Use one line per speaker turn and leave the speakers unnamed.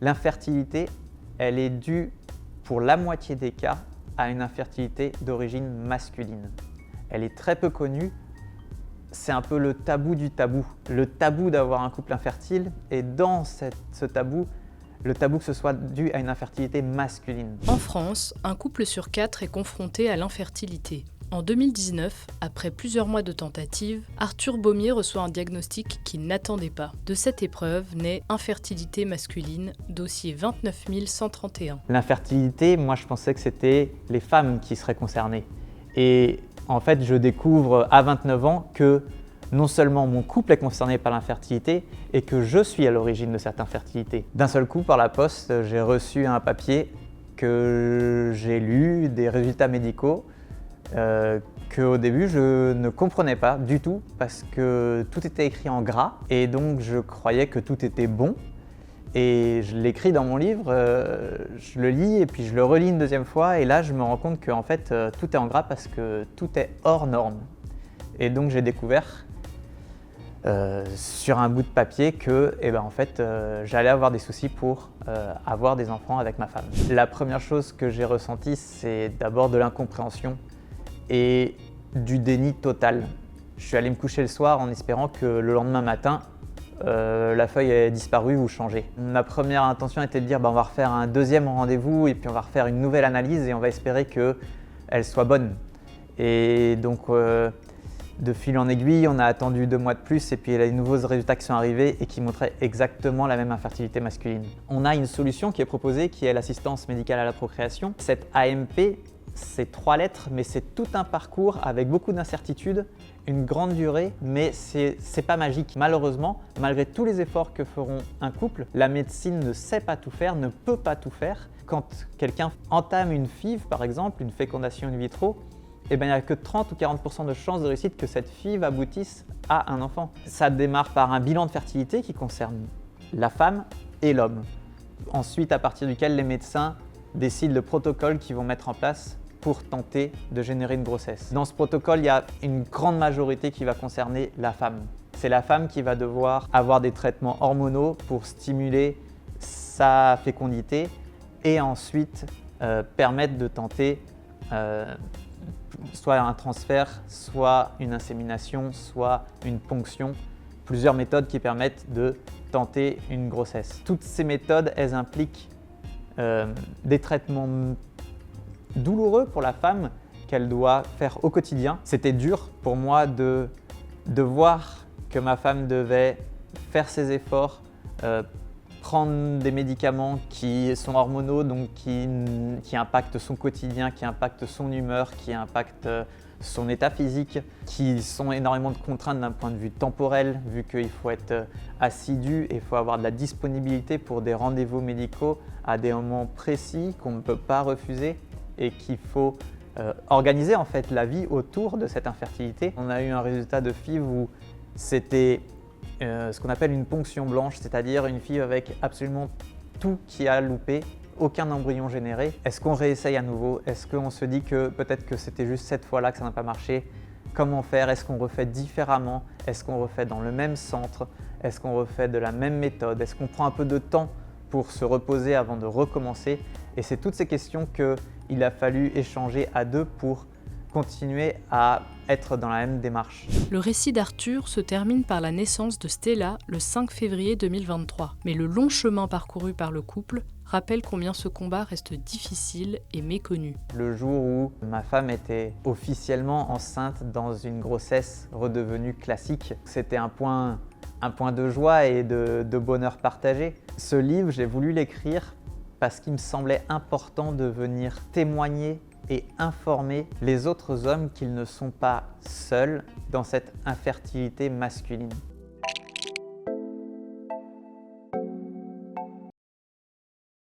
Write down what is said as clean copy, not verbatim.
L'infertilité, elle est due pour la moitié des cas à une infertilité d'origine masculine. Elle est très peu connue, c'est un peu le tabou du tabou. Le tabou d'avoir un couple infertile et dans ce tabou, le tabou que ce soit dû à une infertilité masculine.
En France, un couple sur 4 est confronté à l'infertilité. En 2019, après plusieurs mois de tentatives, Arthur Baumier reçoit un diagnostic qu'il n'attendait pas. De cette épreuve naît infertilité masculine, dossier 29 131.
L'infertilité, moi je pensais que c'était les femmes qui seraient concernées. Et en fait, je découvre à 29 ans que non seulement mon couple est concerné par l'infertilité et que je suis à l'origine de cette infertilité. D'un seul coup, par la poste, j'ai reçu un papier que j'ai lu, des résultats médicaux, qu'au début je ne comprenais pas du tout parce que tout était écrit en gras et donc je croyais que tout était bon et je l'écris dans mon livre, je le lis et puis je le relis une deuxième fois et là je me rends compte que en fait, tout est en gras parce que tout est hors norme. Et donc j'ai découvert sur un bout de papier que en fait, j'allais avoir des soucis pour avoir des enfants avec ma femme. La première chose que j'ai ressentie, c'est d'abord de l'incompréhension et du déni total. Je suis allé me coucher le soir en espérant que le lendemain matin, la feuille ait disparu ou changé. Ma première intention était de dire on va refaire un deuxième rendez-vous et puis on va refaire une nouvelle analyse et on va espérer qu'elle soit bonne. Et donc de fil en aiguille, on a attendu 2 mois de plus et puis il y a des nouveaux résultats qui sont arrivés et qui montraient exactement la même infertilité masculine. On a une solution qui est proposée qui est l'assistance médicale à la procréation. Cette AMP, c'est 3 lettres, mais c'est tout un parcours avec beaucoup d'incertitudes, une grande durée, mais c'est pas magique. Malheureusement, malgré tous les efforts que feront un couple, la médecine ne sait pas tout faire, ne peut pas tout faire. Quand quelqu'un entame une FIV, par exemple, une fécondation in vitro, il n'y a que 30 ou 40% de chances de réussite que cette FIV aboutisse à un enfant. Ça démarre par un bilan de fertilité qui concerne la femme et l'homme. Ensuite, à partir duquel les médecins décident le protocole qu'ils vont mettre en place pour tenter de générer une grossesse. Dans ce protocole, il y a une grande majorité qui va concerner la femme. C'est la femme qui va devoir avoir des traitements hormonaux pour stimuler sa fécondité et ensuite permettre de tenter soit un transfert, soit une insémination, soit une ponction. Plusieurs méthodes qui permettent de tenter une grossesse. Toutes ces méthodes, elles impliquent des traitements douloureux pour la femme qu'elle doit faire au quotidien. C'était dur pour moi de voir que ma femme devait faire ses efforts, prendre des médicaments qui sont hormonaux, donc qui impactent son quotidien, qui impactent son humeur, qui impactent son état physique, qui sont énormément de contraintes d'un point de vue temporel, vu qu'il faut être assidu et il faut avoir de la disponibilité pour des rendez-vous médicaux à des moments précis qu'on ne peut pas refuser et qu'il faut organiser en fait la vie autour de cette infertilité. On a eu un résultat de FIV où c'était ce qu'on appelle une ponction blanche, c'est-à-dire une FIV avec absolument tout qui a loupé, aucun embryon généré. Est-ce qu'on réessaye à nouveau? Est-ce qu'on se dit que peut-être que c'était juste cette fois-là que ça n'a pas marché? Comment faire? Est-ce qu'on refait différemment? Est-ce qu'on refait dans le même centre? Est-ce qu'on refait de la même méthode? Est-ce qu'on prend un peu de temps pour se reposer avant de recommencer? Et c'est toutes ces questions qu'il a fallu échanger à deux pour continuer à être dans la même démarche.
Le récit d'Arthur se termine par la naissance de Stella le 5 février 2023. Mais le long chemin parcouru par le couple rappelle combien ce combat reste difficile et méconnu.
Le jour où ma femme était officiellement enceinte dans une grossesse redevenue classique, c'était un point de joie et de bonheur partagé. Ce livre, j'ai voulu l'écrire parce qu'il me semblait important de venir témoigner et informer les autres hommes qu'ils ne sont pas seuls dans cette infertilité masculine.